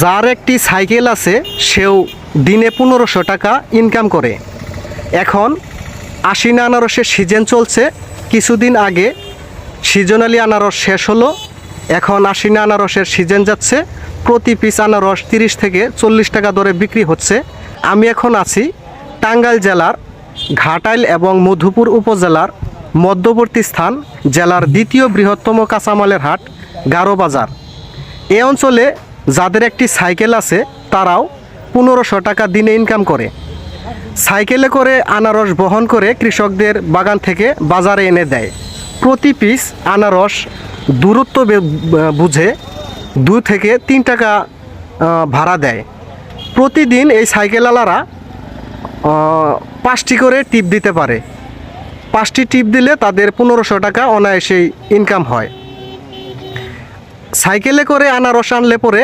যার একটি সাইকেল আছে সেও দিনে 1500 টাকা ইনকাম করে। এখন আশিনা আনারসের সিজন চলছে, কিছুদিন আগে সিজনালি আনারস শেষ হলো, এখন আশিনা আনারসের সিজন যাচ্ছে। প্রতি পিস আনারস 30 থেকে 40 টাকা দরে বিক্রি হচ্ছে। আমি এখন আছি টাঙ্গাইল জেলার ঘাটাইল এবং মধুপুর উপজেলার মধ্যবর্তী স্থান, জেলার দ্বিতীয় বৃহত্তম কাঁচামালের হাট গারো বাজার। এই অঞ্চলে যাদের একটি সাইকেল আছে তারাও 1500 টাকা দিনে ইনকাম করে। সাইকেলে করে আনারস বহন করে কৃষকদের বাগান থেকে বাজারে এনে দেয়। প্রতি পিস আনারস দূরত্ব বুঝে 2 থেকে 3 টাকা ভাড়া দেয়। প্রতিদিন এই সাইকেলওয়ালারা 5টি করে টিপ দিতে পারে। 5টি টিপ দিলে তাদের 1500 টাকা অনায়াসেই ইনকাম হয়। সাইকেলে করে আনারস আনলে পরে